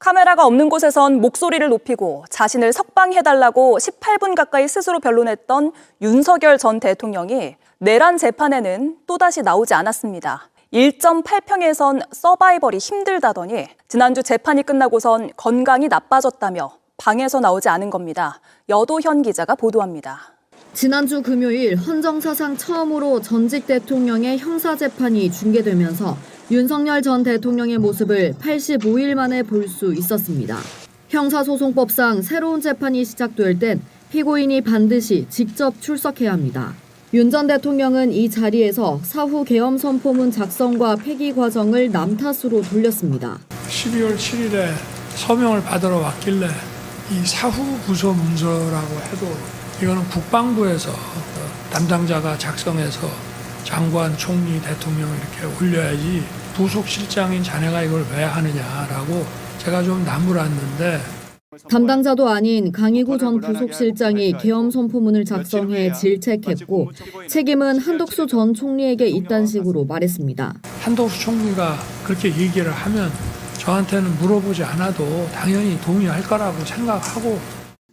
카메라가 없는 곳에선 목소리를 높이고 자신을 석방해달라고 18분 가까이 스스로 변론했던 윤석열 전 대통령이 내란 재판에는 또다시 나오지 않았습니다. 1.8평에선 서바이벌이 힘들다더니 지난주 재판이 끝나고선 건강이 나빠졌다며 방에서 나오지 않은 겁니다. 여도현 기자가 보도합니다. 지난주 금요일 헌정사상 처음으로 전직 대통령의 형사재판이 중계되면서 윤석열 전 대통령의 모습을 85일 만에 볼 수 있었습니다. 형사소송법상 새로운 재판이 시작될 땐 피고인이 반드시 직접 출석해야 합니다. 윤 전 대통령은 이 자리에서 사후 계엄 선포문 작성과 폐기 과정을 남 탓으로 돌렸습니다. 12월 7일에 서명을 받으러 왔길래 이 사후 부서 문서라고 해도 이거는 국방부에서 담당자가 작성해서 장관, 총리, 대통령 이렇게 올려야지 부속실장인 자네가 이걸 왜 하느냐라고 제가 좀 나무랐는데 담당자도 아닌 강희구 전 부속실장이 계엄 선포문을 작성해 질책했고 책임은 한덕수 전 총리에게 있다는 식으로 말했습니다. 한덕수 총리가 그렇게 얘기를 하면 저한테는 물어보지 않아도 당연히 동의할 거라고 생각하고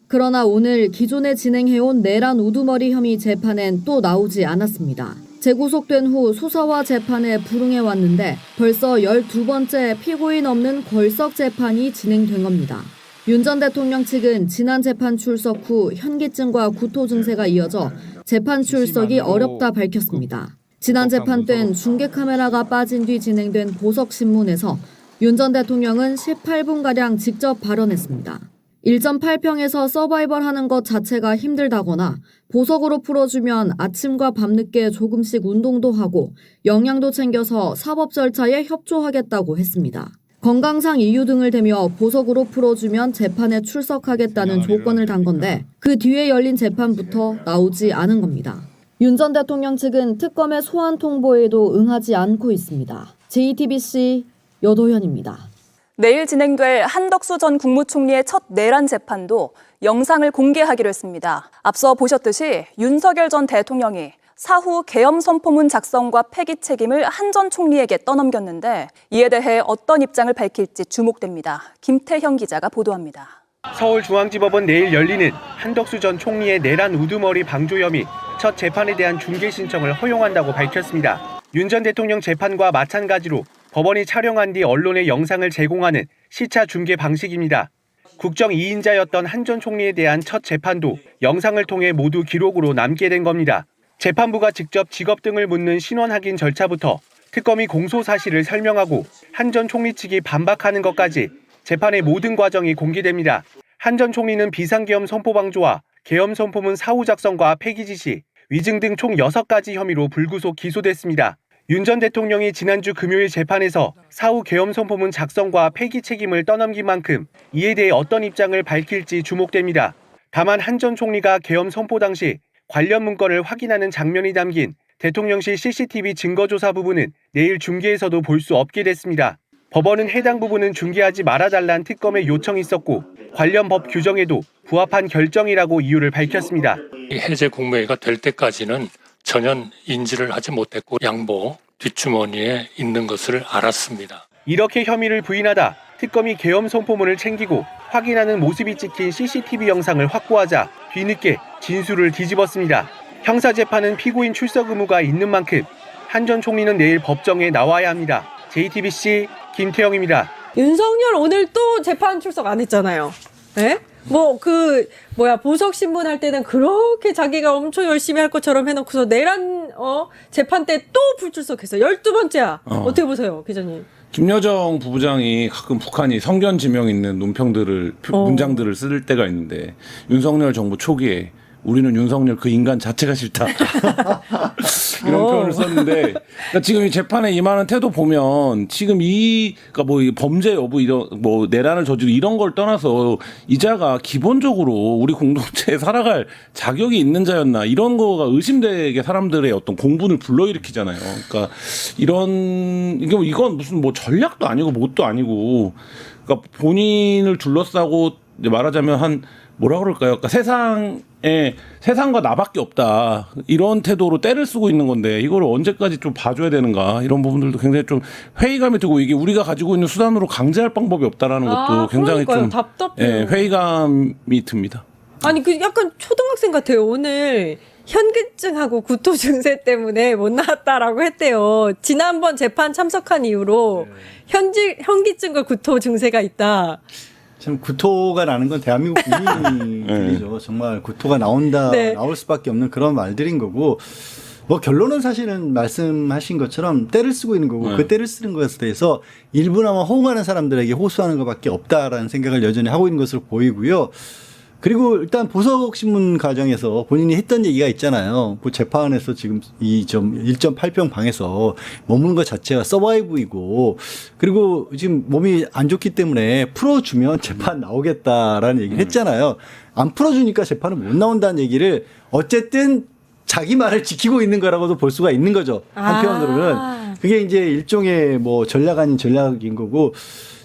그러나 오늘 기존에 진행해온 내란 우두머리 혐의 재판엔 또 나오지 않았습니다. 재구속된 후 수사와 재판에 불응해왔는데 벌써 12번째 피고인 없는 걸석 재판이 진행된 겁니다. 윤 전 대통령 측은 지난 재판 출석 후 현기증과 구토 증세가 이어져 재판 출석이 어렵다 밝혔습니다. 지난 재판 땐 중계 카메라가 빠진 뒤 진행된 보석신문에서 윤 전 대통령은 18분가량 직접 발언했습니다. 1.8평에서 서바이벌 하는 것 자체가 힘들다거나 보석으로 풀어주면 아침과 밤늦게 조금씩 운동도 하고 영양도 챙겨서 사법 절차에 협조하겠다고 했습니다. 건강상 이유 등을 대며 보석으로 풀어주면 재판에 출석하겠다는 조건을 단 건데 그 뒤에 열린 재판부터 나오지 않은 겁니다. 윤 전 대통령 측은 특검의 소환 통보에도 응하지 않고 있습니다. JTBC 여도현입니다. 내일 진행될 한덕수 전 국무총리의 첫 내란 재판도 영상을 공개하기로 했습니다. 앞서 보셨듯이 윤석열 전 대통령이 사후 계엄 선포문 작성과 폐기 책임을 한 전 총리에게 떠넘겼는데 이에 대해 어떤 입장을 밝힐지 주목됩니다. 김태형 기자가 보도합니다. 서울중앙지법은 내일 열리는 한덕수 전 총리의 내란 우두머리 방조 혐의 첫 재판에 대한 중계 신청을 허용한다고 밝혔습니다. 윤 전 대통령 재판과 마찬가지로 법원이 촬영한 뒤 언론에 영상을 제공하는 시차 중계 방식입니다. 국정 2인자였던 한 전 총리에 대한 첫 재판도 영상을 통해 모두 기록으로 남게 된 겁니다. 재판부가 직접 직업 등을 묻는 신원 확인 절차부터 특검이 공소 사실을 설명하고 한 전 총리 측이 반박하는 것까지 재판의 모든 과정이 공개됩니다. 한 전 총리는 비상계엄 선포 방조와 계엄 선포문 사후 작성과 폐기 지시, 위증 등 총 6가지 혐의로 불구속 기소됐습니다. 윤 전 대통령이 지난주 금요일 재판에서 사후 계엄 선포문 작성과 폐기 책임을 떠넘긴 만큼 이에 대해 어떤 입장을 밝힐지 주목됩니다. 다만 한 전 총리가 계엄 선포 당시 관련 문건을 확인하는 장면이 담긴 대통령실 CCTV 증거조사 부분은 내일 중계에서도 볼 수 없게 됐습니다. 법원은 해당 부분은 중계하지 말아달란 특검의 요청이 있었고 관련 법 규정에도 부합한 결정이라고 이유를 밝혔습니다. 해제 국무회의가 될 때까지는 전혀 인지를 하지 못했고 양보 뒷주머니에 있는 것을 알았습니다. 이렇게 혐의를 부인하다 특검이 계엄 선포문을 챙기고 확인하는 모습이 찍힌 CCTV 영상을 확보하자 뒤늦게 진술을 뒤집었습니다. 형사재판은 피고인 출석 의무가 있는 만큼 한 전 총리는 내일 법정에 나와야 합니다. JTBC 김태형입니다. 윤석열 오늘 또 재판 출석 안 했잖아요. 네? 보석 신문 할 때는 그렇게 자기가 엄청 열심히 할 것처럼 해놓고서 내란 재판 때 또 불출석했어. 12번째야. 어떻게 보세요, 기자님? 김여정 부부장이 가끔 북한이 성견 지명 있는 논평들을 문장들을 쓸 때가 있는데 윤석열 정부 초기에 우리는 윤석열 그 인간 자체가 싫다 이런 표현을 썼는데 그러니까 지금 이 재판에 임하는 태도 보면 지금 그러니까 뭐 범죄 여부 이런 뭐 내란을 저지르 이런 걸 떠나서 이자가 기본적으로 우리 공동체에 살아갈 자격이 있는 자였나 이런 거가 의심되게 사람들의 어떤 공분을 불러일으키잖아요. 그러니까 이건 무슨 뭐 전략도 아니고 뭣도 아니고 그러니까 본인을 둘러싸고 이제 말하자면 한 뭐라 그럴까요? 그러니까 세상과 나밖에 없다 이런 태도로 때를 쓰고 있는 건데 이걸 언제까지 좀 봐줘야 되는가 이런 부분들도 굉장히 좀 회의감이 들고 이게 우리가 가지고 있는 수단으로 강제할 방법이 없다라는 것도 굉장히 그러니까요. 좀 답답해요. 회의감이 듭니다. 아니 그 약간 초등학생 같아요. 오늘 현기증하고 구토 증세 때문에 못 나왔다라고 했대요. 지난번 재판 참석한 이후로 현기증과 구토 증세가 있다. 참 구토가 나는 건 대한민국 국민들이죠. 정말 구토가 나온다, 네. 나올 수밖에 없는 그런 말들인 거고, 뭐 결론은 사실은 말씀하신 것처럼 때를 쓰고 있는 거고, 그 때를 쓰는 것에 대해서 일부나마 호응하는 사람들에게 호소하는 것밖에 없다라는 생각을 여전히 하고 있는 것으로 보이고요. 그리고 일단 보석신문 과정에서 본인이 했던 얘기가 있잖아요. 그 재판에서 지금 이 1.8평 방에서 머무는 것 자체가 서바이브이고, 그리고 지금 몸이 안 좋기 때문에 풀어주면 재판 나오겠다라는 얘기를 했잖아요. 안 풀어주니까 재판은 못 나온다는 얘기를 어쨌든 자기 말을 지키고 있는 거라고도 볼 수가 있는 거죠. 한편으로는. 그게 이제 일종의 뭐 전략 아닌 전략인 거고,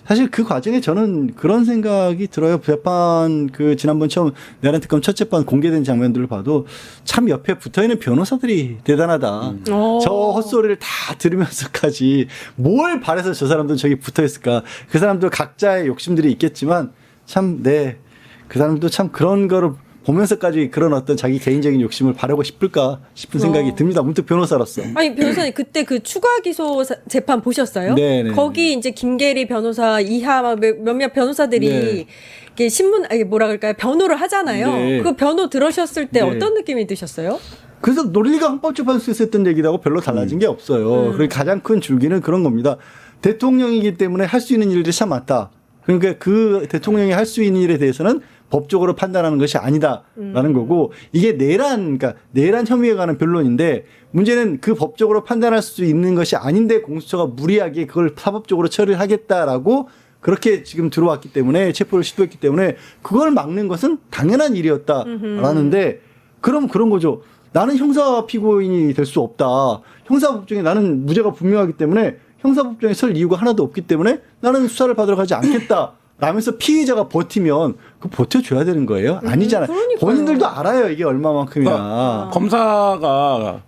사실 그 과정에 저는 그런 생각이 들어요. 재판 지난번 처음 내란 특검 첫 재판 공개된 장면들을 봐도 참 옆에 붙어 있는 변호사들이 대단하다. 저 헛소리를 다 들으면서까지 뭘 바래서 저 사람들은 저기 붙어 있을까? 그 사람들 각자의 욕심들이 있겠지만 참 그 사람도 참 그런 거를 보면서까지 그런 어떤 자기 개인적인 욕심을 바라고 싶을까 싶은 생각이 듭니다. 문득 변호사로서. 아니 변호사님 그때 그 추가 기소 재판 보셨어요? 네네. 거기 이제 김계리 변호사 이하 몇몇 변호사들이 네. 이게 신문 아니 뭐라 그럴까요? 변호를 하잖아요. 네. 그 변호 들으셨을 때 네. 어떤 느낌이 드셨어요? 그래서 논리가 헌법재판소에서 했던 얘기하고 별로 달라진 게 없어요. 그리고 가장 큰 줄기는 그런 겁니다. 대통령이기 때문에 할 수 있는 일들이 참 많다. 그러니까 그 대통령이 할 수 있는 일에 대해서는 법적으로 판단하는 것이 아니다라는 거고, 이게 그러니까 내란 혐의에 관한 변론인데, 문제는 그 법적으로 판단할 수 있는 것이 아닌데 공수처가 무리하게 그걸 사법적으로 처리를 하겠다라고 그렇게 지금 들어왔기 때문에, 체포를 시도했기 때문에 그걸 막는 것은 당연한 일이었다라는데, 그럼 그런 거죠. 나는 형사 피고인이 될 수 없다. 형사법정에 나는 무죄가 분명하기 때문에 형사법정에 설 이유가 하나도 없기 때문에 나는 수사를 받으러 가지 않겠다. 라면서 피의자가 버티면 그 버텨줘야 되는 거예요? 아니잖아요. 그러니까요. 본인들도 알아요. 이게 얼마만큼이나. 그러니까 검사가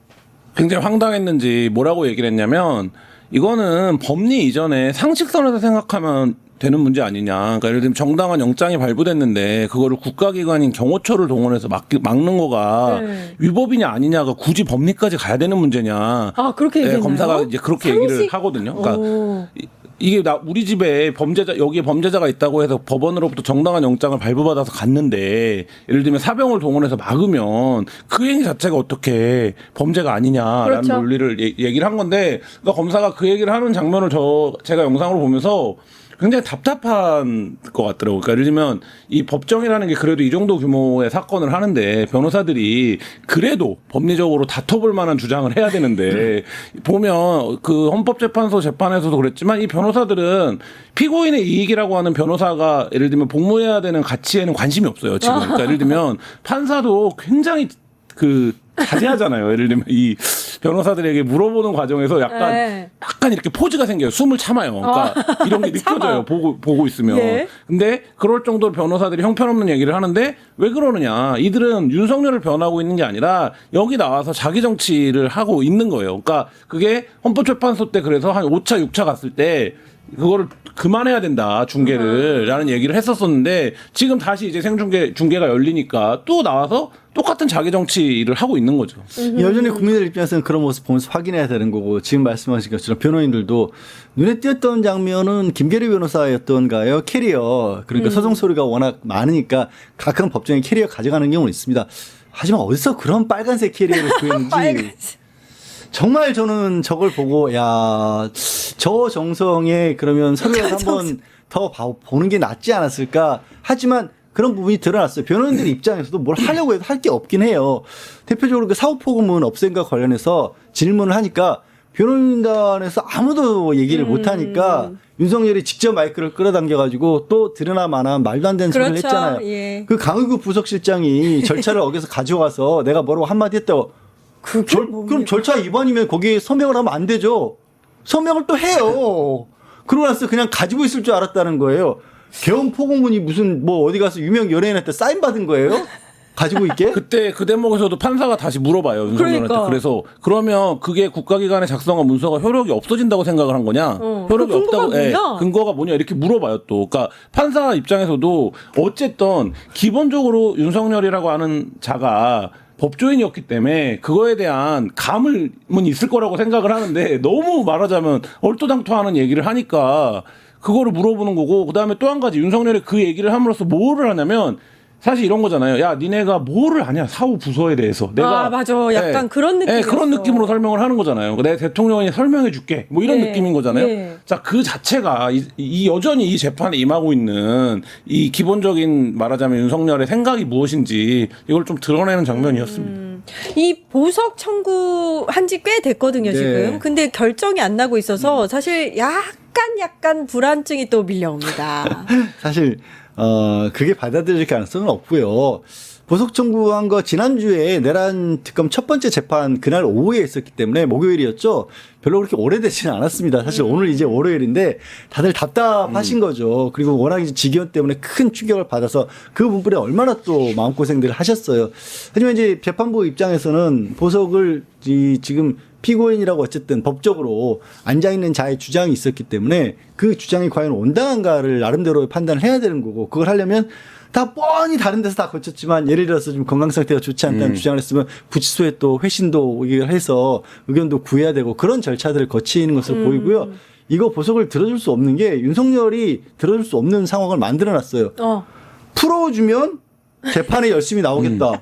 굉장히 황당했는지 뭐라고 얘기를 했냐면 이거는 법리 이전에 상식선에서 생각하면 되는 문제 아니냐. 그러니까 예를 들면 정당한 영장이 발부됐는데 그거를 국가기관인 경호처를 동원해서 막는 거가 위법이냐 아니냐가 굳이 법리까지 가야 되는 문제냐. 아 그렇게 얘기했나요? 검사가 이제 그렇게 얘기를 하거든요. 그러니까 이게 우리 집에 여기에 범죄자가 있다고 해서 법원으로부터 정당한 영장을 발부받아서 갔는데 예를 들면 사병을 동원해서 막으면 그 행위 자체가 어떻게 범죄가 아니냐라는 그렇죠. 논리를 얘기를 한 건데, 그러니까 검사가 그 얘기를 하는 장면을 제가 영상으로 보면서 굉장히 답답한 것 같더라고요. 그러니까 예를 들면 이 법정이라는 게 그래도 이 정도 규모의 사건을 하는데 변호사들이 그래도 법리적으로 다퉈볼 만한 주장을 해야 되는데 보면 그 헌법재판소 재판에서도 그랬지만 이 변호사들은 피고인의 이익이라고 하는 변호사가 예를 들면 복무해야 되는 가치에는 관심이 없어요. 지금. 그러니까 예를 들면 판사도 굉장히 자제하잖아요. 예를 들면 이 변호사들에게 물어보는 과정에서 약간 이렇게 포즈가 생겨요. 숨을 참아요. 그러니까 이런 게 느껴져요. 보고 있으면. 예. 근데 그럴 정도로 변호사들이 형편없는 얘기를 하는데 왜 그러느냐. 이들은 윤석열을 변하고 있는 게 아니라 여기 나와서 자기 정치를 하고 있는 거예요. 그러니까 그게 헌법재판소 때 그래서 한 5차, 6차 갔을 때 그거를 그만해야 된다, 중계를. 라는 얘기를 했었었는데 지금 다시 이제 중계가 열리니까 또 나와서 똑같은 자기 정치를 하고 있는 거죠. 여전히 국민들 입장에서는 그런 모습 보면서 확인해야 되는 거고, 지금 말씀하신 것처럼 변호인들도 눈에 띄었던 장면은 김계리 변호사였던가요? 캐리어. 그러니까 서정 소리가 워낙 많으니까 가끔 법정에 캐리어 가져가는 경우는 있습니다. 하지만 어디서 그런 빨간색 캐리어를 구했는지. 정말 저는 저걸 보고 저 정성에 그러면 서류를 한번 더 보는 게 낫지 않았을까. 하지만 그런 부분이 드러났어요. 변호인들 입장에서도 뭘 하려고 해도 할 게 없긴 해요. 대표적으로 그 사후포고문 없앤과 관련해서 질문을 하니까 변호인단에서 아무도 얘기를 못 하니까 윤석열이 직접 마이크를 끌어당겨가지고 또 드러나 마나 말도 안 되는 소리를 했잖아요. 예. 그 강의구 부속실장이 절차를 어겨서 가져와서 내가 뭐라고 한마디 했다고. 그럼 절차 위반이면 거기에 서명을 하면 안 되죠. 서명을 또 해요. 그러고 나서 그냥 가지고 있을 줄 알았다는 거예요. 개헌 포고문이 무슨 뭐 어디 가서 유명 연예인한테 사인 받은 거예요? 가지고 있게? 그때 그 대목에서도 판사가 다시 물어봐요. 윤석열한테. 그러니까. 그래서 그러면 그게 국가기관의 작성한 문서가 효력이 없어진다고 생각을 한 거냐? 효력이 그 근거가 없다고. 예, 뭐냐? 근거가 뭐냐 이렇게 물어봐요 또. 그러니까 판사 입장에서도 어쨌든 기본적으로 윤석열이라고 하는 자가 법조인이었기 때문에 그거에 대한 감은 있을 거라고 생각을 하는데 너무 말하자면 얼토당토하는 얘기를 하니까 그거를 물어보는 거고, 그다음에 또 한 가지 윤석열이 그 얘기를 함으로써 뭐를 하냐면 사실 이런 거잖아요. 야, 니네가 뭐를 아냐 사후 부서에 대해서. 내가 맞아. 약간 그런 느낌이었어. 그런 느낌으로 설명을 하는 거잖아요. 내 대통령이 설명해 줄게. 뭐 이런 예, 느낌인 거잖아요. 예. 자, 그 자체가 이 여전히 이 재판에 임하고 있는 이 기본적인 말하자면 윤석열의 생각이 무엇인지 이걸 좀 드러내는 장면이었습니다. 이 보석 청구한 지 꽤 됐거든요, 네. 지금. 근데 결정이 안 나고 있어서 사실 약간 불안증이 또 밀려옵니다. 사실 그게 받아들일 가능성은 없고요. 보석 청구한 거 지난주에 내란 특검 첫 번째 재판 그날 오후에 있었기 때문에 목요일이었죠. 별로 그렇게 오래되지는 않았습니다. 사실 오늘 이제 월요일인데 다들 답답하신 거죠. 그리고 워낙 이제 직위원 때문에 큰 충격을 받아서 그 부분에 얼마나 또 마음고생들을 하셨어요. 하지만 이제 재판부 입장에서는 보석을 지금 피고인이라고 어쨌든 법적으로 앉아있는 자의 주장이 있었기 때문에 그 주장이 과연 온당한가를 나름대로 판단을 해야 되는 거고, 그걸 하려면 다 뻔히 다른 데서 다 거쳤지만 예를 들어서 좀 건강 상태가 좋지 않다는 주장을 했으면 구치소에 또 회신도 해서 의견도 구해야 되고 그런 절차들을 거치는 것을 보이고요. 이거 보석을 들어줄 수 없는 게 윤석열이 들어줄 수 없는 상황을 만들어놨어요. 풀어주면 재판에 열심히 나오겠다.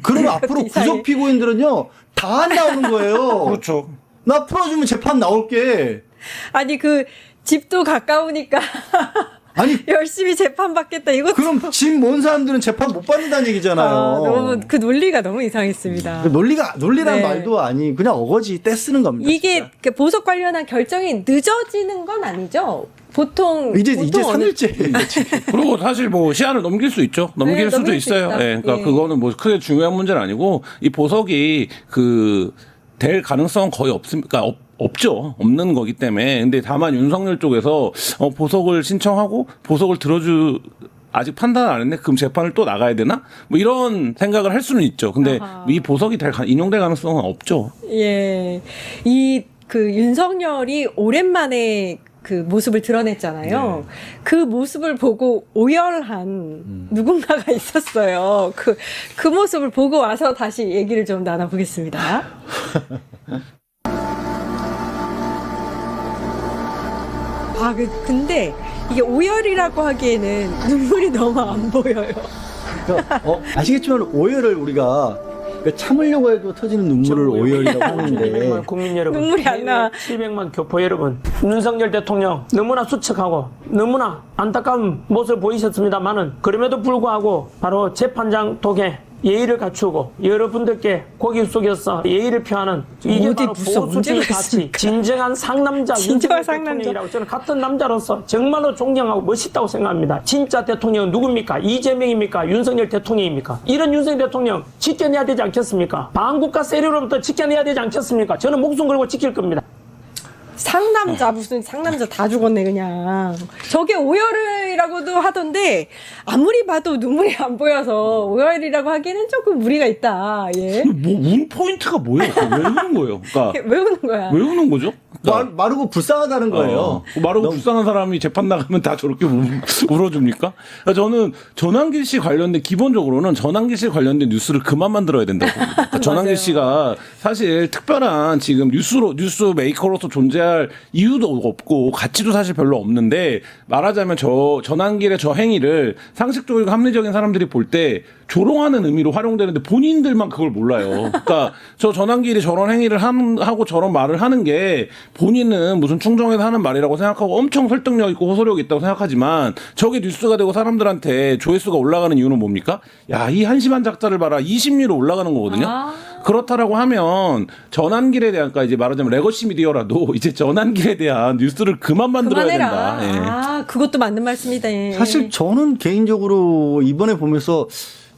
그러면 앞으로 구속 피고인들은요 다 안 나오는 거예요. 그렇죠. 나 풀어주면 재판 나올게. 아니 그 집도 가까우니까 아니 열심히 재판 받겠다. 이거 그럼 집 먼 사람들은 재판 못 받는다는 얘기잖아요. 너무 그 논리가 너무 이상했습니다. 논리란 네. 말도 아니 그냥 어거지 떼쓰는 겁니다. 이게 진짜. 그 보석 관련한 결정이 늦어지는 건 아니죠? 보통 이제 어느- 3일째. 그리고 사실 뭐 시한을 넘길 수 있죠. 넘길 네, 수도 넘길 수 있어요. 있다. 예, 그러니까 예. 그거는 뭐 크게 중요한 문제는 아니고 이 보석이 될 가능성은 거의 없습니까? 없죠. 없는 거기 때문에. 근데 다만 윤석열 쪽에서 보석을 신청하고 보석을 아직 판단 안 했네. 그럼 재판을 또 나가야 되나? 뭐 이런 생각을 할 수는 있죠. 근데 이 보석이 인용될 가능성은 없죠. 예. 이 그 윤석열이 오랜만에 그 모습을 드러냈잖아요. 그 모습을 보고 오열한 누군가가 있었어요. 그 모습을 보고 와서 다시 얘기를 좀 나눠보겠습니다. 근데 이게 오열이라고 하기에는 눈물이 너무 안 보여요. 그러니까, 아시겠지만 오열을 우리가 참으려고 해도 터지는 눈물을 오열이라고 하는데 국민 여러분, 눈물이 안 나. 700만 교포 여러분, 윤석열 대통령 너무나 수척하고 너무나 안타까운 모습을 보이셨습니다만은 그럼에도 불구하고 바로 재판장 독에 예의를 갖추고 여러분들께 고개 숙여서 예의를 표하는 이게 어디 바로 무슨 문제가 보수주의 가치, 있습니까? 진정한 상남자 진정한 윤석열 상남자. 대통령이라고 저는 같은 남자로서 정말로 존경하고 멋있다고 생각합니다. 진짜 대통령은 누굽니까? 이재명입니까? 윤석열 대통령입니까? 이런 윤석열 대통령 지켜내야 되지 않겠습니까? 반국가 세력으로부터 지켜내야 되지 않겠습니까? 저는 목숨 걸고 지킬 겁니다. 상남자 무슨 상남자 다 죽었네 그냥. 저게 오열이라고도 하던데 아무리 봐도 눈물이 안 보여서 오열이라고 하기에는 조금 무리가 있다. 예. 운 포인트가 뭐예요? 왜 우는 거예요? 그러니까 왜 우는 거야? 왜 우는 거죠? 마르고 불쌍하다는 거예요. 마르고 불쌍한 사람이 재판 나가면 다 저렇게 울어줍니까? 저는 전환길 씨 관련된 기본적으로는 전환길 씨 관련된 뉴스를 그만 만들어야 된다고 봅니다. 그러니까 전환길 씨가 사실 특별한 지금 뉴스 메이커로서 존재할 이유도 없고 가치도 사실 별로 없는데 말하자면 전환길의 저 행위를 상식적이고 합리적인 사람들이 볼 때 조롱하는 의미로 활용되는데 본인들만 그걸 몰라요. 그러니까 저 전환길이 저런 행위를 하고 저런 말을 하는 게 본인은 무슨 충정에서 하는 말이라고 생각하고 엄청 설득력 있고 호소력이 있다고 생각하지만 저게 뉴스가 되고 사람들한테 조회수가 올라가는 이유는 뭡니까? 야, 이 한심한 작자를 봐라. 20위로 올라가는 거거든요. 그렇다라고 하면 전환길에 대한, 그러니까 이제 말하자면 레거시 미디어라도 이제 전환길에 대한 뉴스를 그만 만들어야 그만해라. 된다. 예. 그것도 맞는 말씀이다. 예. 사실 저는 개인적으로 이번에 보면서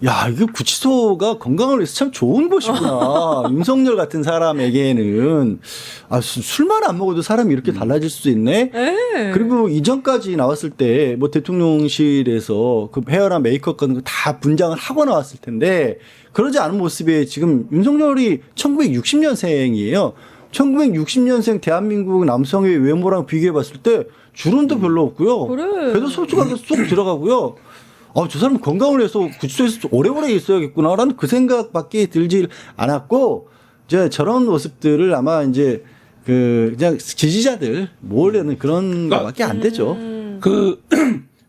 야, 이게 구치소가 건강을 위해서 참 좋은 곳이구나. 윤석열 같은 사람에게는 술만 안 먹어도 사람이 이렇게 달라질 수 있네. 그리고 이전까지 나왔을 때 뭐 대통령실에서 그 헤어나 메이크업 같은 거 다 분장을 하고 나왔을 텐데 그러지 않은 모습에 지금 윤석열이 1960년생이에요. 1960년생 대한민국 남성의 외모랑 비교해 봤을 때 주름도 별로 없고요. 그래. 배도 솔직하게 쏙 들어가고요. 저 사람 건강을 위해서 구치소에서 오래오래 있어야겠구나라는 그 생각밖에 들지 않았고, 이제 저런 모습들을 아마 이제 그냥 지지자들 모으려는 그런 거밖에 안 되죠.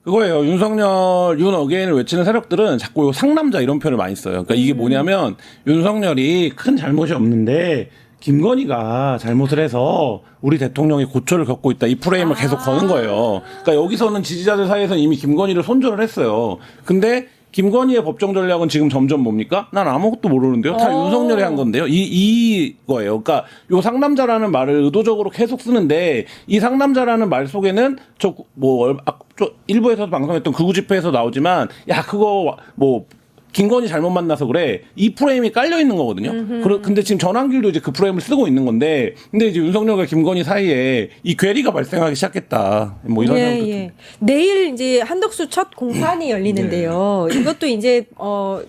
그거예요. 윤석열, 윤 어게인을 외치는 세력들은 자꾸 요 상남자 이런 표현을 많이 써요. 그러니까 이게 뭐냐면 윤석열이 큰 잘못이 없는데 김건희가 잘못을 해서 우리 대통령이 고초를 겪고 있다. 이 프레임을 계속 거는 거예요. 그러니까 여기서는 지지자들 사이에서는 이미 김건희를 손절을 했어요. 근데 김건희의 법정 전략은 지금 점점 뭡니까? 난 아무것도 모르는데요. 다 윤석열이 한 건데요. 이거예요. 그러니까 요 상남자라는 말을 의도적으로 계속 쓰는데 이 상남자라는 말 속에는 일부에서도 방송했던 극우 집회에서 나오지만 야 그거 김건희 잘못 만나서 그래. 이 프레임이 깔려 있는 거거든요. 근데 지금 전환길도 이제 그 프레임을 쓰고 있는 건데, 근데 이제 윤석열과 김건희 사이에 이 괴리가 발생하기 시작했다. 뭐 이런 생각도 듭니다. 내일 이제 한덕수 첫 공판이 열리는데요. 이것도 이제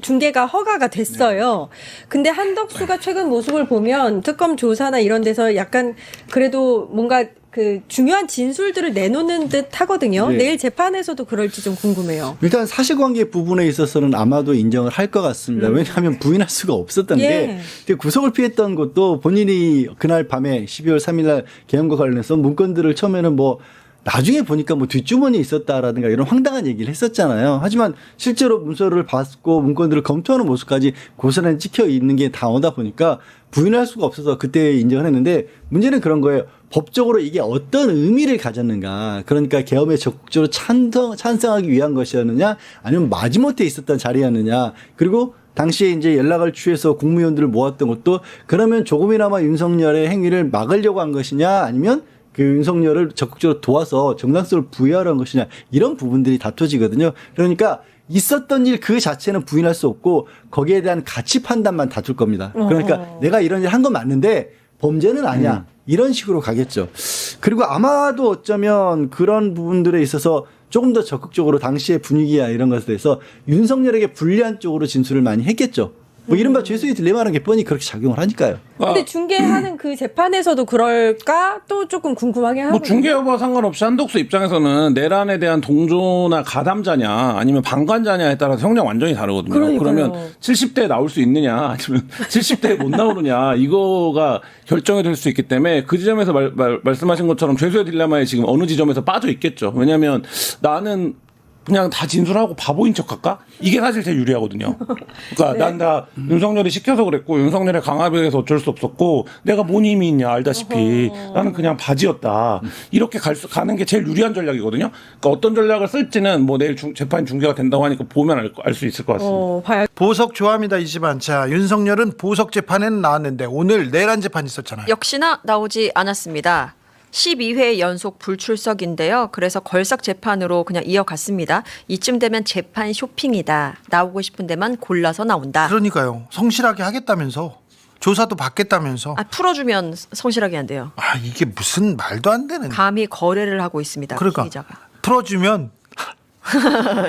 중계가 허가가 됐어요. 근데 한덕수가 최근 모습을 보면 특검 조사나 이런 데서 약간 그래도 뭔가 그 중요한 진술들을 내놓는 듯 하거든요. 네. 내일 재판에서도 그럴지 좀 궁금해요. 일단 사실관계 부분에 있어서는 아마도 인정을 할 것 같습니다. 왜냐하면 부인할 수가 없었던 게 구속을 피했던 것도 본인이 그날 밤에 12월 3일 날 개헌과 관련해서 문건들을 처음에는 나중에 보니까 뒷주머니에 있었다라든가 이런 황당한 얘기를 했었잖아요. 하지만 실제로 문서를 받고 문건들을 검토하는 모습까지 고스란히 찍혀 있는 게 나오다 보니까 부인할 수가 없어서 그때 인정을 했는데 문제는 그런 거예요. 법적으로 이게 어떤 의미를 가졌는가. 그러니까 계엄에 적극적으로 찬성하기 위한 것이었느냐 아니면 마지못해 있었던 자리였느냐. 그리고 당시에 이제 연락을 취해서 국무위원들을 모았던 것도 그러면 조금이나마 윤석열의 행위를 막으려고 한 것이냐 아니면 그 윤석열을 적극적으로 도와서 정당성을 부여하려는 것이냐 이런 부분들이 다퉈지거든요. 그러니까 있었던 일 그 자체는 부인할 수 없고 거기에 대한 가치 판단만 다툴 겁니다. 그러니까 내가 이런 일 한 건 맞는데 범죄는 아니야. 이런 식으로 가겠죠. 그리고 아마도 어쩌면 그런 부분들에 있어서 조금 더 적극적으로 당시의 분위기야 이런 것에 대해서 윤석열에게 불리한 쪽으로 진술을 많이 했겠죠. 이른바 죄수의 딜레마라는 게 뻔히 그렇게 작용을 하니까요. 근데 중계하는 그 재판에서도 그럴까? 또 조금 궁금하게 하고. 중계 여부와 상관없이 한덕수 입장에서는 내란에 대한 동조나 가담자냐 아니면 방관자냐에 따라서 형량 완전히 다르거든요. 그러니까요. 그러면 70대에 나올 수 있느냐 아니면 70대에 못 나오느냐 이거가 결정이 될 수 있기 때문에 그 지점에서 말씀하신 것처럼 죄수의 딜레마에 지금 어느 지점에서 빠져 있겠죠. 왜냐하면 나는 그냥 다 진술하고 바보인 척 할까? 이게 사실 제일 유리하거든요. 그러니까 난 다 윤석열이 시켜서 그랬고 윤석열의 강압에 의해서 어쩔 수 없었고 내가 뭔 힘이 있냐 알다시피 나는 그냥 바지였다. 이렇게 가는 게 제일 유리한 전략이거든요. 그러니까 어떤 전략을 쓸지는 뭐 내일 재판이 중계가 된다고 하니까 보면 알 수 있을 것 같습니다. 보석 좋아합니다 이 집안. 자, 윤석열은 보석 재판에는 나왔는데 오늘 내란 재판이 있었잖아요. 역시나 나오지 않았습니다. 12회 연속 불출석인데요. 그래서 걸석 재판으로 그냥 이어갔습니다. 이쯤 되면 재판 쇼핑이다. 나오고 싶은 데만 골라서 나온다. 그러니까요. 성실하게 하겠다면서. 조사도 받겠다면서. 풀어주면 성실하게 한대요. 이게 무슨 말도 안 되는. 감히 거래를 하고 있습니다. 그러니까 기자가. 풀어주면.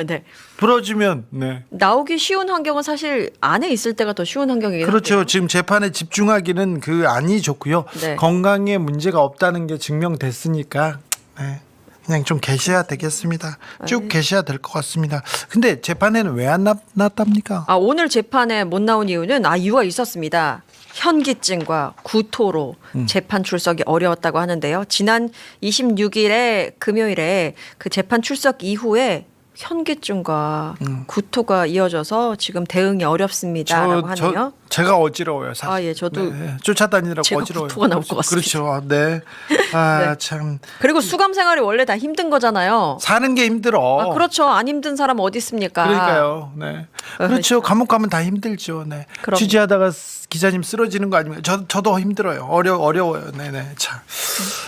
네. 풀어주면. 네. 나오기 쉬운 환경은 사실 안에 있을 때가 더 쉬운 환경이긴 그렇죠. 한데요. 지금 재판에 집중하기는 그 안이 좋고요. 네. 건강에 문제가 없다는 게 증명됐으니까 네. 그냥 좀 계셔야 되겠습니다. 쭉 계셔야 될 것 같습니다. 근데 재판에는 왜 안 났답니까? 오늘 재판에 못 나온 이유는 이유가 있었습니다. 현기증과 구토로 재판 출석이 어려웠다고 하는데요. 지난 26일에 금요일에 그 재판 출석 이후에 현기증과 구토가 이어져서 지금 대응이 어렵습니다라고 하네요. 제가 어지러워요. 사실. 예, 저도 쫓아다니느라고 제가 어지러워요. 구토가 나올 것 같습니다. 그렇죠. 네. 네. 참. 그리고 수감 생활이 원래 다 힘든 거잖아요. 사는 게 힘들어. 그렇죠. 안 힘든 사람 어디 있습니까? 그러니까요. 네. 그렇죠. 감옥 가면 다 힘들죠. 네. 그럼요. 취재하다가 기자님 쓰러지는 거 아닙니까? 저도 힘들어요. 어려워요. 네네.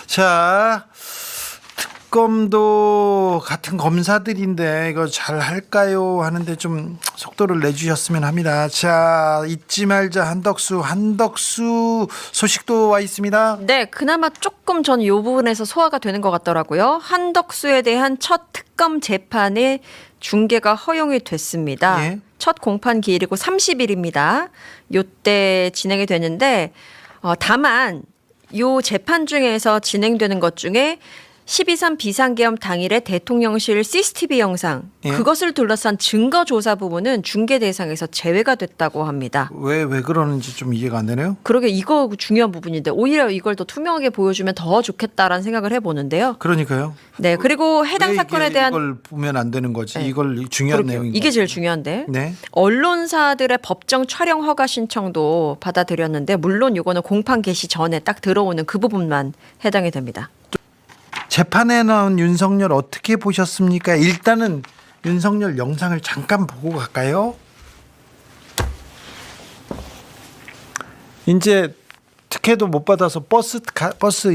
자. 특검도 같은 검사들인데 이거 잘 할까요? 하는데 좀 속도를 내주셨으면 합니다. 자, 잊지 말자 한덕수 소식도 와 있습니다. 네, 그나마 조금 전 이 부분에서 소화가 되는 것 같더라고요. 한덕수에 대한 첫 특검 재판의 중계가 허용이 됐습니다. 예. 첫 공판 기일이고 30일입니다. 요때 진행이 되는데 다만 요 재판 중에서 진행되는 것 중에 12.3 비상계엄 당일의 대통령실 CCTV 영상 예. 그것을 둘러싼 증거 조사 부분은 중계 대상에서 제외가 됐다고 합니다. 왜 그러는지 좀 이해가 안 되네요. 그러게 이거 중요한 부분인데 오히려 이걸 더 투명하게 보여주면 더 좋겠다라는 생각을 해보는데요. 그러니까요. 네, 그리고 해당 왜 사건에 대한 이걸 보면 안 되는 거지. 네. 이걸 중요한 그러게요. 내용인 이게 것 제일 같아요. 중요한데 네. 언론사들의 법정 촬영 허가 신청도 받아들였는데 물론 이거는 공판 개시 전에 딱 들어오는 그 부분만 해당이 됩니다. 재판에 나온 윤석열 어떻게 보셨습니까? 일단은 윤석열 영상을 잠깐 보고 갈까요? 이제 특혜도 못 받아서 버스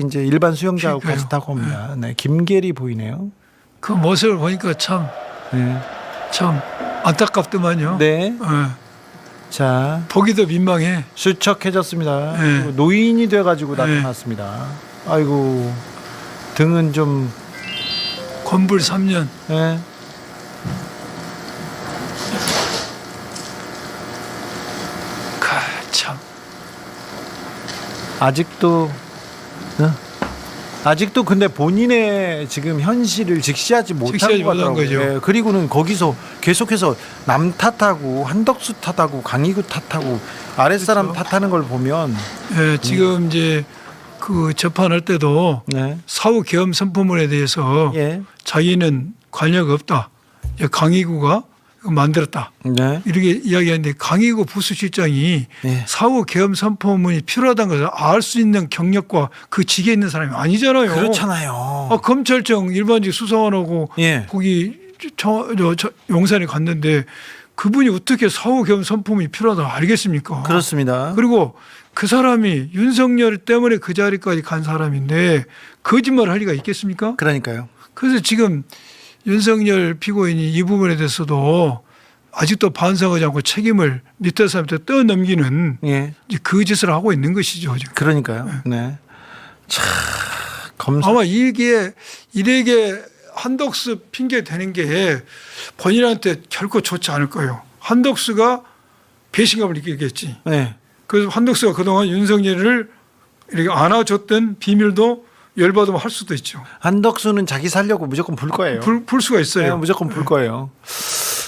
이제 일반 수용자하고 같이 타고 옵니다. 네, 김계리 보이네요. 그 모습을 보니까 참 안타깝더만요. 네. 자, 보기도 민망해. 수척해졌습니다. 네. 그리고 노인이 돼가지고 네. 나타났습니다. 아이고, 등은 좀 건불 3년. 네. 참. 아직도 근데 본인의 지금 현실을 직시하지 못한 직시하지 것 못한 같더라고요. 거죠. 예, 그리고는 거기서 계속해서 남 탓하고 한덕수 탓하고 강희구 탓하고 아랫사람 그렇죠. 탓하는 걸 보면 예, 지금 이제 그 재판할 때도 네. 사후 계엄 선포문에 대해서 예. 자기는 관여가 없다. 강희구가 만들었다. 네. 이렇게 이야기하는데 강희구 부수실장이 네. 사후 계엄 선포문이 필요하다는 것을 알 수 있는 경력과 그 직에 있는 사람이 아니잖아요. 그렇잖아요. 검찰청 일반직 수사관하고 예. 거기 용산에 갔는데 그분이 어떻게 사후 계엄 선포문이 필요하다고 알겠습니까? 그렇습니다. 그리고 그 사람이 윤석열 때문에 그 자리까지 간 사람인데 거짓말을 할 리가 있겠습니까? 그러니까요. 그래서 지금 윤석열 피고인이 이 부분에 대해서도 아직도 반성하지 않고 책임을 밑에 사람한테 떠넘기는 예. 이제 그 짓을 하고 있는 것이죠. 지금. 그러니까요. 네. 참 검사 아마 이게 일에게 한덕수 핑계 대는 게 본인한테 결코 좋지 않을 거예요. 한덕수가 배신감을 느끼겠지. 네. 그래서 한덕수가 그동안 윤석열을 이렇게 안아줬던 비밀도 열받으면 할 수도 있죠. 한덕수는 자기 살려고 무조건 불 거예요. 풀 수가 있어요. 네, 무조건 불 거예요.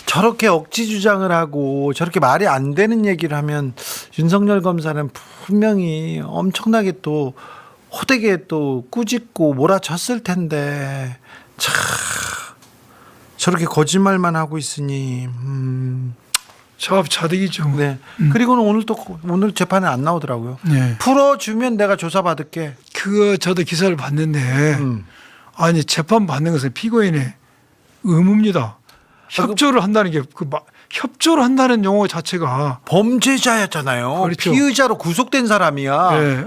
저렇게 억지 주장을 하고 저렇게 말이 안 되는 얘기를 하면 윤석열 검사는 분명히 엄청나게 또 호되게 또 꾸짖고 몰아쳤을 텐데 참 저렇게 거짓말만 하고 있으니 자업자득이죠. 네. 그리고는 오늘 재판에 안 나오더라고요. 네. 풀어주면 내가 조사받을게. 그거 저도 기사를 봤는데 아니 재판 받는 것은 피고인의 의무입니다. 협조를 한다는 게 협조를 한다는 용어 자체가 범죄자였잖아요. 그렇죠. 피의자로 구속된 사람이야. 네.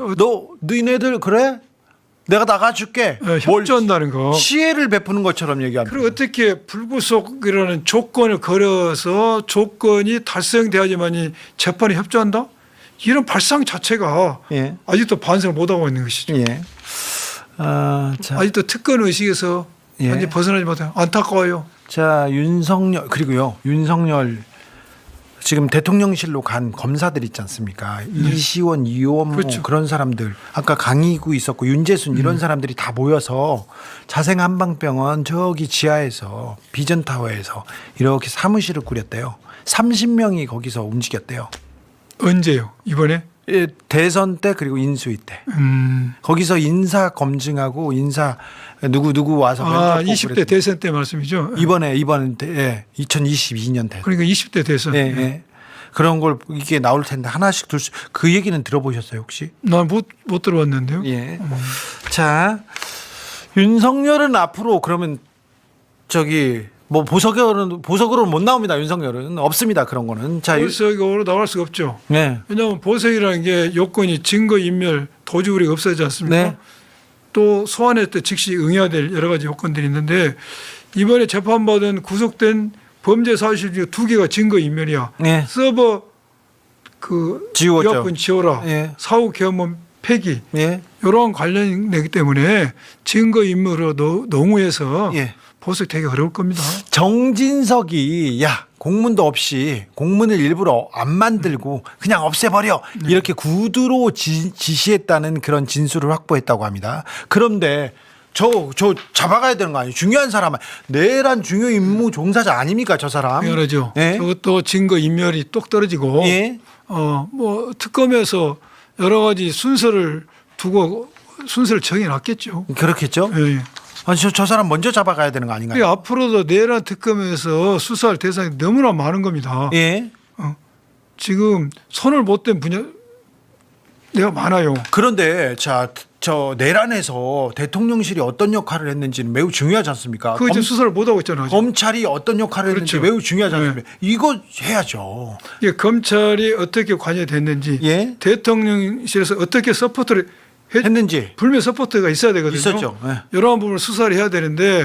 너희네들 그래? 내가 나가줄게. 네, 협조한다는 거. 시혜를 베푸는 것처럼 얘기합니다. 그리고 어떻게 불구속이라는 조건을 걸어서 조건이 달성돼야지만이 재판에 협조한다? 이런 발상 자체가 예. 아직도 반성을 못하고 있는 것이죠. 예. 자, 아직도 특권 의식에서 예. 완전히 벗어나지 못해요. 안타까워요. 자, 윤석열 지금 대통령실로 간 검사들 있지 않습니까? 이시원, 이원모 그렇죠. 그런 사람들, 아까 강희구 있었고 윤재순 이런 사람들이 다 모여서 자생한방병원 저기 지하에서 비전타워에서 이렇게 사무실을 꾸렸대요. 30명이 거기서 움직였대요. 언제요? 이번에? 예, 대선 때 그리고 인수위 때 거기서 인사 검증하고 인사 누구 와서 면접 보고 20대 그랬대요. 대선 때 말씀이죠? 이번에 예, 2022년 대. 그러니까 20대 대선. 예, 예. 그런 걸 이게 나올 텐데 하나씩 그 얘기는 들어보셨어요 혹시? 난 못 들어봤는데요. 예. 자, 윤석열은 앞으로 그러면 저기 뭐 보석으로는 못 나옵니다. 윤석열은 없습니다. 그런 거는. 자, 보석으로 나갈 수가 없죠. 네. 왜냐하면 보석이라는 게 요건이 증거 인멸 도주 우리가 없어지지 않습니까? 네. 또 소환했을 때 즉시 응해야 될 여러 가지 요건들이 있는데 이번에 재판받은 구속된 범죄 사실 중 2개가 증거인멸이야. 예. 서버 그 지웠죠. 위협은 지워라. 예. 사후 계엄은 폐기. 예. 이러한 관련이기 때문에 증거인멸로 농후해서 예. 보석 되게 어려울 겁니다. 정진석이 야 공문도 없이 공문을 일부러 안 만들고 그냥 없애버려 이렇게 구두로 지시했다는 그런 진술을 확보했다고 합니다. 그런데 저 잡아가야 되는 거 아니에요? 중요한 사람, 내란 중요 임무 종사자 아닙니까 저 사람? 당연하죠. 예? 저것도 증거인멸이 똑 떨어지고 예? 뭐 특검에서 여러 가지 순서를 두고 순서를 정해놨겠죠. 그렇겠죠. 예. 아니, 저 사람 먼저 잡아가야 되는 거 아닌가요? 그러니까 앞으로도 내란 특검에서 수사할 대상이 너무나 많은 겁니다. 예. 지금 손을 못 댄 분야 내가 많아요. 그런데 저 내란에서 대통령실이 어떤 역할을 했는지는 매우 중요하지 않습니까? 그거 지금 수사를 못 하고 있잖아요. 지금. 검찰이 어떤 역할을 그렇죠. 했는지 매우 중요하지 않습니까? 이거 해야죠. 이게 검찰이 어떻게 관여됐는지, 예? 대통령실에서 어떻게 서포트를 했는지 불면 서포트가 있어야 되거든요. 있었죠. 예. 이러한 부분을 수사를 해야 되는데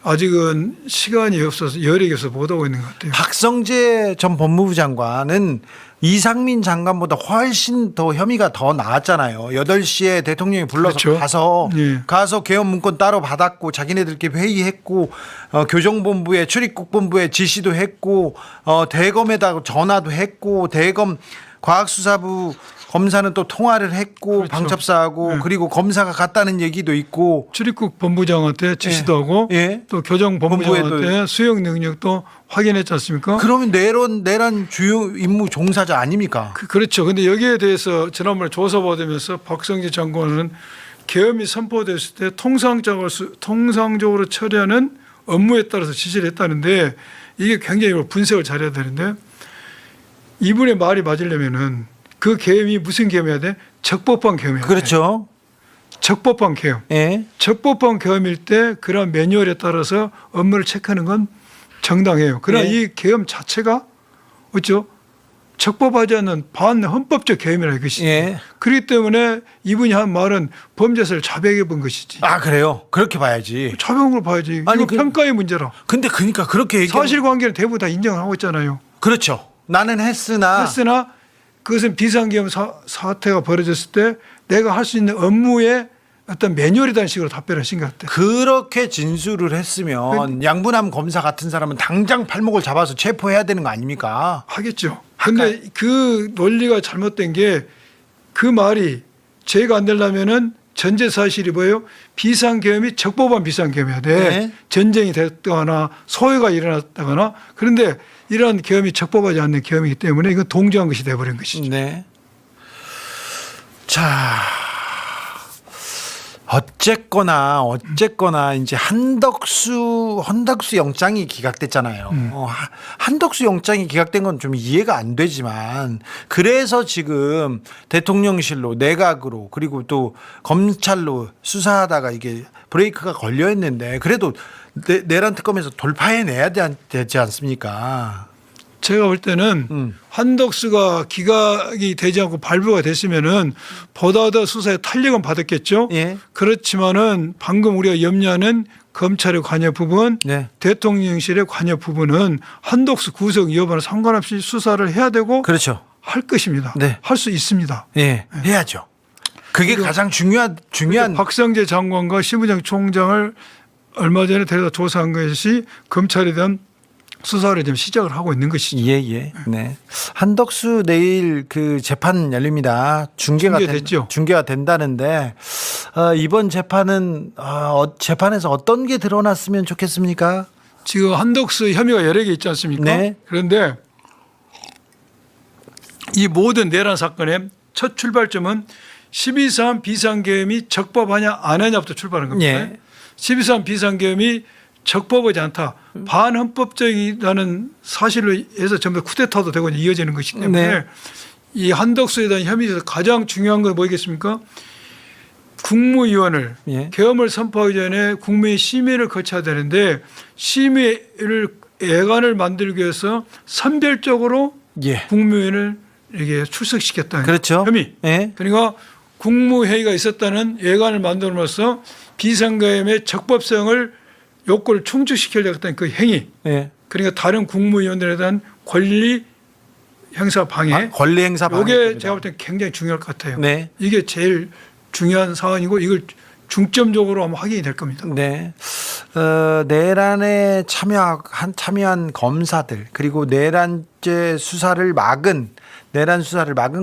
아직은 시간이 없어서 여력이 없어서 못 하고 있는 것 같아요. 박성재 전 법무부 장관은 이상민 장관보다 훨씬 더 혐의가 더 나았잖아요. 8시에 대통령이 불러서 그렇죠. 가서 계엄 문건 따로 받았고 자기네들끼리 회의했고 교정본부에 출입국본부에 지시도 했고 대검에다 전화도 했고 대검 과학수사부 검사는 또 통화를 했고 그렇죠. 방첩사하고 그리고 검사가 갔다는 얘기도 있고 출입국 본부장한테 지시도 하고 또 교정 본부장한테 수용 능력도 확인했지 않습니까? 그러면 내란 주요 임무 종사자 아닙니까? 그렇죠. 근데 여기에 대해서 지난번에 조사받으면서 박성재 장관은 계엄이 선포됐을 때 통상적으로 처리하는 업무에 따라서 지시를 했다는데 이게 굉장히 분석을 잘해야 되는데 이분의 말이 맞으려면은 그 계엄이 무슨 계엄이어야 돼? 적법한 계엄이어야 돼. 그렇죠. 적법한 계엄. 예. 적법한 계엄일 때 그런 매뉴얼에 따라서 업무를 체크하는 건 정당해요. 그러나 예. 이 계엄 자체가 어쩌 적법하지 않는 반헌법적 계엄이라 이것이지. 예. 그렇기 때문에 이분이 한 말은 범죄사를 자백해 본 것이지. 아 그래요? 그렇게 봐야지. 자백한 걸 봐야지. 아니, 이거 평가의 문제라. 근데 그러니까 그렇게 사실관계는 대부분 다 인정하고 있잖아요. 그렇죠. 나는 했으나 그것은 비상계엄 사태가 벌어졌을 때 내가 할 수 있는 업무의 어떤 매뉴얼이라는 식으로 답변하신 것 같아요. 그렇게 진술을 했으면 양분함 검사 같은 사람은 당장 팔목을 잡아서 체포해야 되는 거 아닙니까? 하겠죠. 근데 그 논리가 잘못된 게 그 말이 죄가 안 되려면은 전제 사실이 뭐예요? 비상계엄이 적법한 비상계엄이어야 돼. 네. 전쟁이 됐거나 소요가 일어났다거나 그런데 이러한 계엄이 적법하지 않는 계엄이기 때문에 이건 동조한 것이 돼버린 것이죠. 네. 자, 어쨌거나 이제 한덕수 영장이 기각됐잖아요. 한덕수 영장이 기각된 건 좀 이해가 안 되지만 그래서 지금 대통령실로 내각으로 그리고 또 검찰로 수사하다가 이게 브레이크가 걸려 있는데 그래도 내란 특검에서 돌파해내야 되지 않습니까? 제가 볼 때는 한덕수가 기각이 되지 않고 발부가 됐으면은 보다 더 수사에 탄력은 받았겠죠. 예. 그렇지만은 방금 우리가 염려하는 검찰의 관여 부분, 네. 대통령실의 관여 부분은 한덕수 구속 여부와 상관없이 수사를 해야 되고 그렇죠. 할 것입니다. 네. 할 수 있습니다. 예, 해야죠. 그게 가장 중요한 박성재 장관과 심우정 총장을 얼마 전에 데려다 조사한 것이 검찰에 대한 수사를 좀 시작을 하고 있는 것이죠. 예. 네. 한덕수 내일 그 재판 열립니다. 중계가 된다는데 이번 재판은 재판에서 어떤 게 드러났으면 좋겠습니까? 지금 한덕수 혐의가 여러 개 있지 않습니까? 네. 그런데 이 모든 내란 사건의 첫 출발점은 12.3 비상계엄이 적법하냐 안 하냐부터 출발한 겁니다. 예. 12.3 비상계엄이 적법하지 않다. 반헌법적이라는 사실로 해서 전부 쿠데타도 되고 이어지는 것이기 때문에 네. 이 한덕수에 대한 혐의에서 가장 중요한 건 뭐겠습니까? 국무위원을 계엄을 선포하기 전에 국무회의 심의를 거쳐야 되는데 심의를 예관을 만들기 위해서 선별적으로 국무위원을 이게 출석시켰다는 그렇죠. 혐의. 예. 그러니까 국무회의가 있었다는 예관을 만들어서 비상계엄의 적법성을 요건을 충족시키려고 했던 그 행위. 예. 그러니까 다른 국무위원들에 대한 권리 행사 방해. 권리 행사 방해. 이게 제가 볼 때는 굉장히 중요할 것 같아요. 네. 이게 제일 중요한 사안이고 이걸 중점적으로 아마 확인이 될 겁니다. 네. 내란에 참여한 검사들 그리고 내란 수사를 막은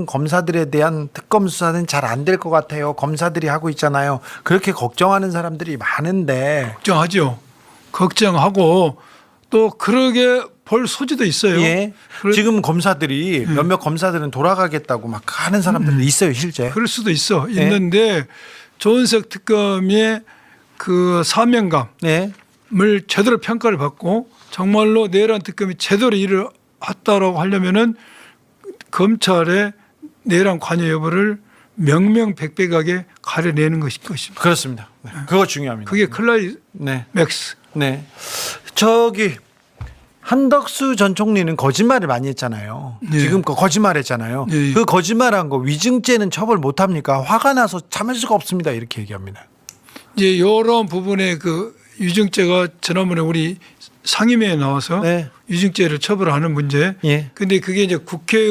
검사들에 대한 특검 수사는 잘 안 될 것 같아요. 검사들이 하고 있잖아요. 그렇게 걱정하는 사람들이 많은데. 걱정하죠. 걱정하고 또 그러게 볼 소지도 있어요. 예. 지금 검사들이 몇몇 검사들은 돌아가겠다고 막 하는 사람들도 있어요, 실제. 그럴 수도 있는데 조은석 특검의 그 사명감을 제대로 평가를 받고 정말로 내란 특검이 제대로 일을 했다라고 하려면은 검찰의 내란 관여 여부를 명명백백하게 가려내는 것입니다. 그렇습니다. 네. 그거 중요합니다. 그게 클라이맥스. 네. 저기 한덕수 전 총리는 거짓말을 많이 했잖아요. 네. 지금 거짓말했잖아요. 네. 그 거짓말한 거 위증죄는 처벌 못합니까? 화가 나서 참을 수가 없습니다. 이렇게 얘기합니다. 이제 이런 부분에 그 위증죄가 지난번에 우리 상임위에 나와서 위증죄를 처벌하는 문제. 근데 그게 이제 국회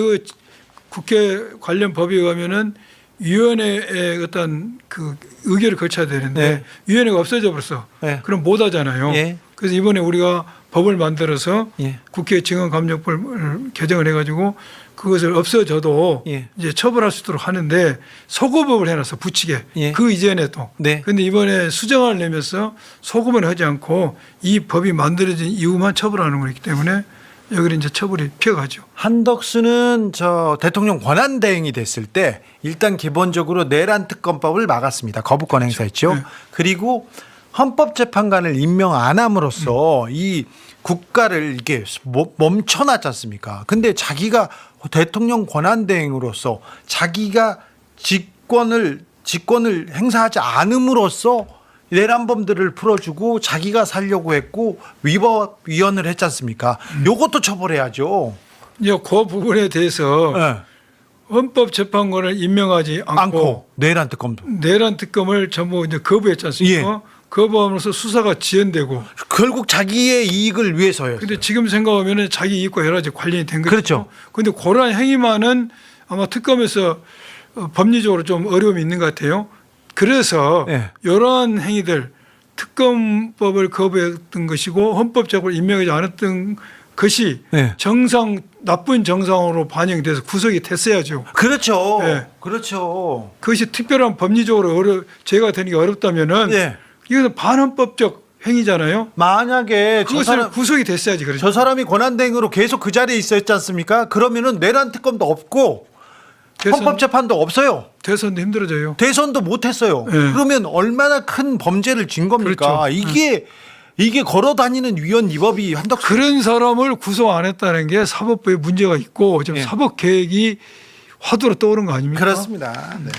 관련 법에 의하면은 위원회의 어떤 그 의결을 거쳐야 되는데 위원회가 없어져 버렸어. 그럼 못 하잖아요. 그래서 이번에 우리가 법을 만들어서 국회 증언감정법을 개정을 해가지고 그것을 없어져도 이제 처벌할 수 있도록 하는데 소거법을 해놨어 부칙에 그 이전에도. 근데 이번에 수정안을 내면서 소거는 하지 않고 이 법이 만들어진 이후만 처벌하는 거기 때문에 여기는 이제 처벌이 피어가죠. 한덕수는 저 대통령 권한 대행이 됐을 때 일단 기본적으로 내란 특검법을 막았습니다. 거부권 행사했죠. 그리고 헌법재판관을 임명 안 함으로써 이 국가를 이렇게 멈춰놨지 않습니까? 근데 자기가 대통령 권한 대행으로서 자기가 직권을 행사하지 않음으로써 내란범들을 풀어주고 자기가 살려고 했고 위헌을 했지 않습니까? 요것도 처벌해야죠. 이제 그 부분에 대해서 헌법재판관을 임명하지 않고 내란 특검을 전부 이제 거부했지 않습니까? 거부함으로써 수사가 지연되고 결국 자기의 이익을 위해서요. 근데 지금 생각하면은 자기 이익과 여러 가지 관련이 된 거죠. 그렇죠. 그런데 그런 행위만은 아마 특검에서 법리적으로 좀 어려움이 있는 것 같아요. 그래서 이러한 행위들 특검법을 거부했던 것이고 헌법적으로 임명하지 않았던 것이 나쁜 정상으로 반영돼서 구속이 됐어야죠. 그렇죠. 그렇죠. 그것이 특별한 법리적으로 죄가 되는 게 어렵다면은 이것은 반헌법적 행위잖아요. 만약에 그것을 구속이 됐어야지. 그렇죠. 저 사람이 권한대행으로 계속 그 자리에 있었지 않습니까? 그러면은 내란 특검도 없고 헌법재판도 없어요. 대선도 힘들어져요. 대선도 못했어요. 그러면 얼마나 큰 범죄를 진 겁니까? 그렇죠. 이게 걸어다니는 위헌 위법이 한덕수 그런 사람을 구속 안 했다는 게 사법부에 문제가 있고 지금 사법 개혁이 화두로 떠오른 거 아닙니까? 그렇습니다. 네.